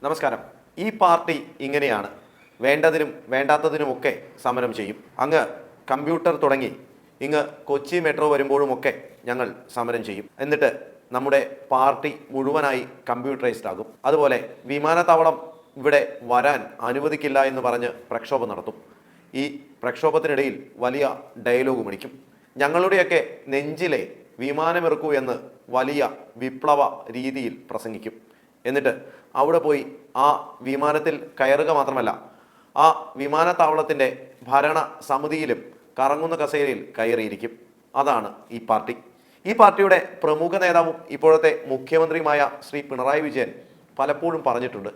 നമസ്കാരം. ഈ പാർട്ടി ഇങ്ങനെയാണ്. വേണ്ടതിനും വേണ്ടാത്തതിനുമൊക്കെ സമരം ചെയ്യും. അങ്ങ് കമ്പ്യൂട്ടർ തുടങ്ങി ഇങ്ങ് കൊച്ചി മെട്രോ വരുമ്പോഴുമൊക്കെ ഞങ്ങൾ സമരം ചെയ്യും. എന്നിട്ട് നമ്മുടെ പാർട്ടി മുഴുവനായി കമ്പ്യൂട്ടറൈസ്ഡ് ആകും. അതുപോലെ വിമാനത്താവളം ഇവിടെ വരാൻ അനുവദിക്കില്ല എന്ന് പറഞ്ഞ് പ്രക്ഷോഭം നടത്തും. ഈ പ്രക്ഷോഭത്തിനിടയിൽ വലിയ ഡയലോഗ് മണിക്കും. ഞങ്ങളുടെയൊക്കെ നെഞ്ചിലെ വിമാനമിറക്കൂ എന്ന് വലിയ വിപ്ലവ രീതിയിൽ പ്രസംഗിക്കും. എന്നിട്ട് അവിടെ പോയി ആ വിമാനത്തിൽ കയറുക മാത്രമല്ല, ആ വിമാനത്താവളത്തിൻ്റെ ഭരണ സമിതിയിലും കറങ്ങുന്ന കസേരയിൽ കയറിയിരിക്കും. അതാണ് ഈ പാർട്ടി. ഈ പാർട്ടിയുടെ പ്രമുഖ നേതാവും ഇപ്പോഴത്തെ മുഖ്യമന്ത്രിയുമായ ശ്രീ പിണറായി വിജയൻ പലപ്പോഴും പറഞ്ഞിട്ടുണ്ട്,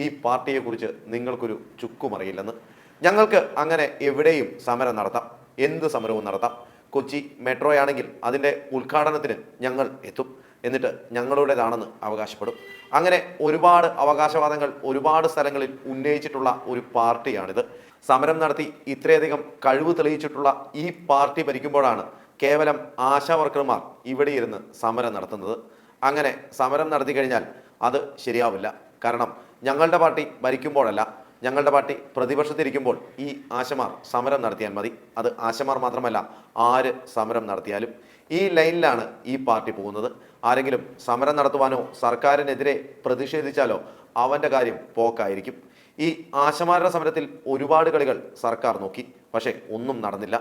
ഈ പാർട്ടിയെക്കുറിച്ച് നിങ്ങൾക്കൊരു ചുക്കുമറിയില്ലെന്ന്. ഞങ്ങൾക്ക് അങ്ങനെ എവിടെയും സമരം നടത്താം, എന്ത് സമരവും നടത്താം. കൊച്ചി മെട്രോയാണെങ്കിൽ അതിൻ്റെ ഉദ്ഘാടനത്തിന് ഞങ്ങൾ എത്തും, എന്നിട്ട് ഞങ്ങളുടേതാണെന്ന് അവകാശപ്പെടും. അങ്ങനെ ഒരുപാട് അവകാശവാദങ്ങൾ ഒരുപാട് സ്ഥലങ്ങളിൽ ഉന്നയിച്ചിട്ടുള്ള ഒരു പാർട്ടിയാണിത്. സമരം നടത്തി ഇത്രയധികം കഴിവ് തെളിയിച്ചിട്ടുള്ള ഈ പാർട്ടി ഭരിക്കുമ്പോഴാണ് കേവലം ആശാവർക്കർമാർ ഇവിടെ ഇരുന്ന് സമരം നടത്തുന്നത്. അങ്ങനെ സമരം നടത്തി കഴിഞ്ഞാൽ അത് ശരിയാവില്ല. കാരണം ഞങ്ങളുടെ പാർട്ടി ഭരിക്കുമ്പോഴല്ല, ഞങ്ങളുടെ പാർട്ടി പ്രതിപക്ഷത്തിരിക്കുമ്പോൾ ഈ ആശമാർ സമരം നടത്തിയാൽ മതി. അത് ആശമാർ മാത്രമല്ല, ആര് സമരം നടത്തിയാലും. ഈ ലൈനിലാണ് ഈ പാർട്ടി പോകുന്നത്. ആരെങ്കിലും സമരം നടത്തുവാനോ സർക്കാരിനെതിരെ പ്രതിഷേധിച്ചാലോ അവൻ്റെ കാര്യം പോക്കായിരിക്കും. ഈ ആശമാരുടെ സമരത്തിൽ ഒരുപാട് കളികൾ സർക്കാർ നോക്കി, പക്ഷേ ഒന്നും നടന്നില്ല.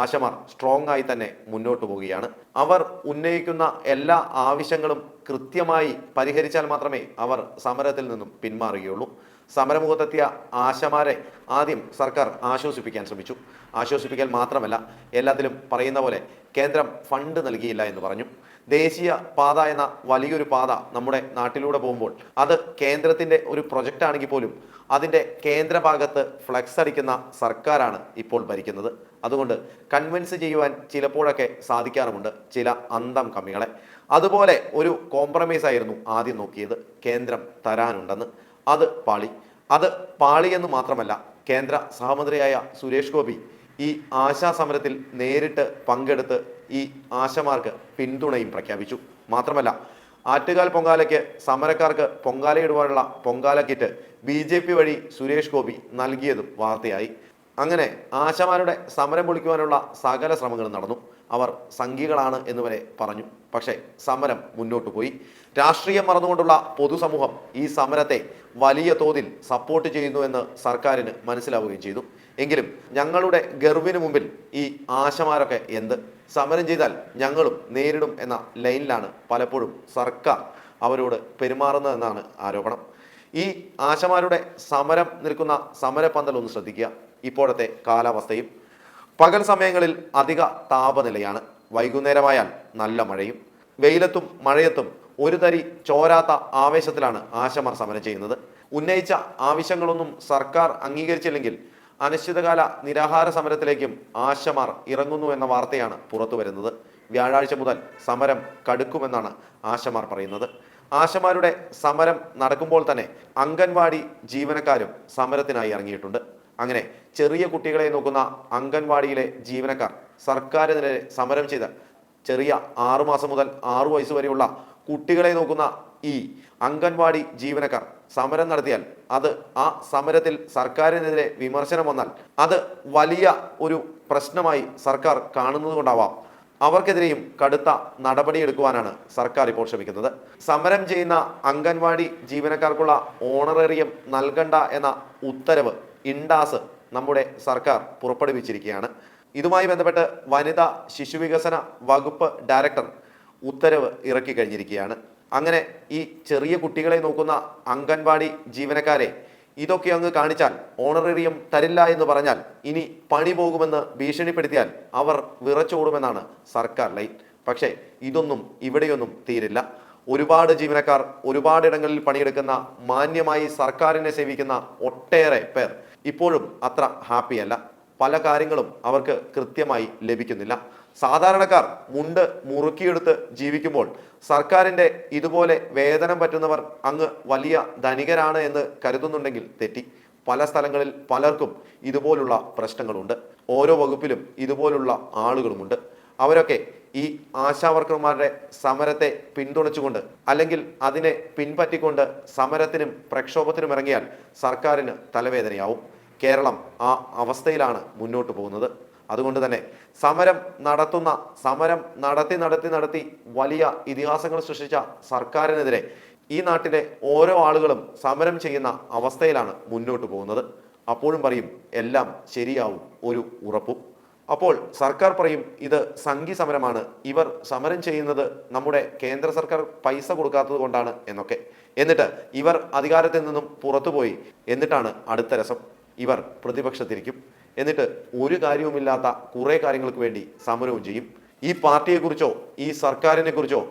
ആശമാർ സ്ട്രോങ് ആയി തന്നെ മുന്നോട്ട് പോവുകയാണ്. അവർ ഉന്നയിക്കുന്ന എല്ലാ ആവശ്യങ്ങളും കൃത്യമായി പരിഹരിച്ചാൽ മാത്രമേ അവർ സമരത്തിൽ നിന്നും പിന്മാറുകയുള്ളൂ. സമരമുഖത്തെത്തിയ ആശമാരെ ആദ്യം സർക്കാർ ആശ്വസിപ്പിക്കാൻ ശ്രമിച്ചു. ആശ്വസിപ്പിക്കൽ മാത്രമല്ല, എല്ലാത്തിലും പറയുന്ന പോലെ കേന്ദ്രം ഫണ്ട് നൽകിയില്ല എന്ന് പറഞ്ഞു. ദേശീയ പാത എന്ന വലിയൊരു പാത നമ്മുടെ നാട്ടിലൂടെ പോകുമ്പോൾ അത് കേന്ദ്രത്തിൻ്റെ ഒരു പ്രൊജക്റ്റ് ആണെങ്കിൽ പോലും അതിൻ്റെ കേന്ദ്രഭാഗത്ത് ഫ്ലക്സ് അടിക്കുന്ന സർക്കാരാണ് ഇപ്പോൾ ഭരിക്കുന്നത്. അതുകൊണ്ട് കൺവിൻസ് ചെയ്യുവാൻ ചിലപ്പോഴൊക്കെ സാധിക്കാറുമുണ്ട് ചില അന്തം കമ്മികളെ. അതുപോലെ ഒരു കോംപ്രമൈസ് ആയിരുന്നു ആദ്യം നോക്കിയത്, കേന്ദ്രം തരാനുണ്ടെന്ന്. അത് പാളി എന്ന് മാത്രമല്ല, കേന്ദ്ര സഹമന്ത്രിയായ സുരേഷ് ഗോപി ഈ ആശാ സമരത്തിൽ നേരിട്ട് പങ്കെടുത്ത് ഈ ആശമാർക്ക് പിന്തുണയും പ്രഖ്യാപിച്ചു. മാത്രമല്ല, ആറ്റുകാൽ പൊങ്കാലയ്ക്ക് സമരക്കാർക്ക് പൊങ്കാലയിടുവാനുള്ള പൊങ്കാല കിറ്റ് BJP വഴി സുരേഷ് ഗോപി നൽകിയതും വാർത്തയായി. അങ്ങനെ ആശമാരുടെ സമരം പൊളിക്കുവാനുള്ള സകല ശ്രമങ്ങളും നടന്നു. അവർ സംഘികളാണ് എന്ന് വരെ പറഞ്ഞു. പക്ഷേ സമരം മുന്നോട്ട് പോയി. രാഷ്ട്രീയം മറന്നുകൊണ്ടുള്ള പൊതുസമൂഹം ഈ സമരത്തെ വലിയ തോതിൽ സപ്പോർട്ട് ചെയ്യുന്നുവെന്ന് സർക്കാരിന് മനസ്സിലാവുകയും ചെയ്തു. എങ്കിലും ഞങ്ങളുടെ ഗർവിന് മുമ്പിൽ ഈ ആശമാരൊക്കെ എന്ത് സമരം ചെയ്താൽ ഞങ്ങളും നേരിടും എന്ന ലൈനിലാണ് പലപ്പോഴും സർക്കാർ അവരോട് പെരുമാറുന്നതെന്നാണ് ആരോപണം. ഈ ആശമാരുടെ സമരം നിൽക്കുന്ന സമരപന്തൽ ഒന്ന് ശ്രദ്ധിക്കുക. ഇപ്പോഴത്തെ കാലാവസ്ഥയും പകൽ സമയങ്ങളിൽ അധിക താപനിലയാണ്. വൈകുന്നേരമായാൽ നല്ല മഴയും. വെയിലത്തും മഴയത്തും ഒരു തരി ചോരാത്ത ആവേശത്തിലാണ് ആശമാർ സമരം ചെയ്യുന്നത്. ഉന്നയിച്ച ആവശ്യങ്ങളൊന്നും സർക്കാർ അംഗീകരിച്ചില്ലെങ്കിൽ അനിശ്ചിതകാല നിരാഹാര സമരത്തിലേക്കും ആശമാർ ഇറങ്ങുന്നു എന്ന വാർത്തയാണ് പുറത്തു വരുന്നത്. വ്യാഴാഴ്ച മുതൽ സമരം കടുക്കുമെന്നാണ് ആശമാർ പറയുന്നത്. ആശമാരുടെ സമരം നടക്കുമ്പോൾ തന്നെ അംഗൻവാടി ജീവനക്കാരും സമരത്തിനായി ഇറങ്ങിയിട്ടുണ്ട്. അങ്ങനെ ചെറിയ കുട്ടികളെ നോക്കുന്ന അംഗൻവാടിയിലെ ജീവനക്കാർ സർക്കാരിനെതിരെ സമരം ചെയ്ത ചെറിയ 6 മാസം മുതൽ 6 വയസ്സ് വരെയുള്ള കുട്ടികളെ നോക്കുന്ന ഈ അംഗൻവാടി ജീവനക്കാർ സമരം നടത്തിയാൽ അത് ആ സമരത്തിൽ സർക്കാരിനെതിരെ വിമർശനം വന്നാൽ അത് വലിയ ഒരു പ്രശ്നമായി സർക്കാർ കാണുന്നത് കൊണ്ടാവാം അവർക്കെതിരെയും കടുത്ത നടപടിയെടുക്കുവാനാണ് സർക്കാർ ഇപ്പോൾ ശ്രമിക്കുന്നത്. സമരം ചെയ്യുന്ന അംഗൻവാടി ജീവനക്കാർക്കുള്ള ഓണറേറിയം നൽകണ്ട എന്ന ഉത്തരവ് ഇൻഡാസ് നമ്മുടെ സർക്കാർ പുറപ്പെടുവിച്ചിരിക്കുകയാണ്. ഇതുമായി ബന്ധപ്പെട്ട് വനിതാ ശിശുവികസന വകുപ്പ് ഡയറക്ടർ ഉത്തരവ് ഇറക്കി കഴിഞ്ഞിരിക്കുകയാണ്. അങ്ങനെ ഈ ചെറിയ കുട്ടികളെ നോക്കുന്ന അംഗൻവാടി ജീവനക്കാരെ ഇതൊക്കെ അങ്ങ് കാണിച്ചാൽ, ഓണറേറിയം തരില്ല എന്ന് പറഞ്ഞാൽ, ഇനി പണി പോകുമെന്ന് ഭീഷണിപ്പെടുത്തിയാൽ അവർ വിറച്ചോടുമെന്നാണ് സർക്കാർ ലൈൻ. പക്ഷേ ഇതൊന്നും ഇവിടെയൊന്നും തീരില്ല. ഒരുപാട് ജീവനക്കാർ ഒരുപാടിടങ്ങളിൽ പണിയെടുക്കുന്ന മാന്യമായി സർക്കാരിനെ സേവിക്കുന്ന ഒട്ടേറെ പേർ ഇപ്പോഴും അത്ര ഹാപ്പിയല്ല. പല കാര്യങ്ങളും അവർക്ക് കൃത്യമായി ലഭിക്കുന്നില്ല. സാധാരണക്കാർ മുണ്ട് മുറുക്കിയെടുത്ത് ജീവിക്കുമ്പോൾ സർക്കാരിൻ്റെ ഇതുപോലെ വേതനം പറ്റുന്നവർ അങ്ങ് വലിയ ധനികരാണ് എന്ന് കരുതുന്നുണ്ടെങ്കിൽ തെറ്റി. പല സ്ഥലങ്ങളിൽ പലർക്കും ഇതുപോലുള്ള പ്രശ്നങ്ങളുണ്ട്. ഓരോ വകുപ്പിലും ഇതുപോലുള്ള ആളുകളുമുണ്ട്. അവരൊക്കെ ഈ ആശാവർക്കർമാരുടെ സമരത്തെ പിന്തുണച്ചുകൊണ്ട് അല്ലെങ്കിൽ അതിനെ പിൻപറ്റിക്കൊണ്ട് സമരത്തിനും പ്രക്ഷോഭത്തിനും ഇറങ്ങിയാൽ സർക്കാരിന് തലവേദനയാവും. കേരളം ആ അവസ്ഥയിലാണ് മുന്നോട്ട് പോകുന്നത്. അതുകൊണ്ട് തന്നെ സമരം നടത്തി വലിയ ഇതിഹാസങ്ങൾ സൃഷ്ടിച്ച സർക്കാരിനെതിരെ ഈ നാട്ടിലെ ഓരോ ആളുകളും സമരം ചെയ്യുന്ന അവസ്ഥയിലാണ് മുന്നോട്ട് പോകുന്നത്. അപ്പോഴും പറയും എല്ലാം ശരിയാവും ഒരു ഉറപ്പും. അപ്പോൾ സർക്കാർ പറയും ഇത് സംഘി സമരമാണ്, ഇവർ സമരം ചെയ്യുന്നത് നമ്മുടെ കേന്ദ്ര സർക്കാർ പൈസ കൊടുക്കാത്തത് കൊണ്ടാണ് എന്നൊക്കെ. എന്നിട്ട് ഇവർ അധികാരത്തിൽ നിന്നും പുറത്തുപോയി. എന്നിട്ടാണ് അടുത്ത രസം, ഇവർ പ്രതിപക്ഷത്തിരിക്കും. എന്നിട്ട് ഒരു കാര്യവുമില്ലാത്ത കുറേ കാര്യങ്ങൾക്ക് വേണ്ടി സമരവും ചെയ്യും. ഈ പാർട്ടിയെക്കുറിച്ചോ ഈ സർക്കാരിനെ കുറിച്ചോ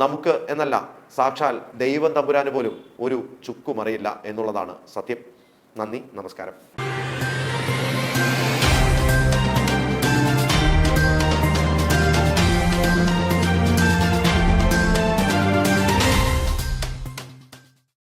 നമുക്ക് എന്നല്ല, സാക്ഷാൽ ദൈവം തമ്പുരാന് പോലും ഒരു ചുക്കും അറിയില്ല എന്നുള്ളതാണ് സത്യം. നന്ദി, നമസ്കാരം.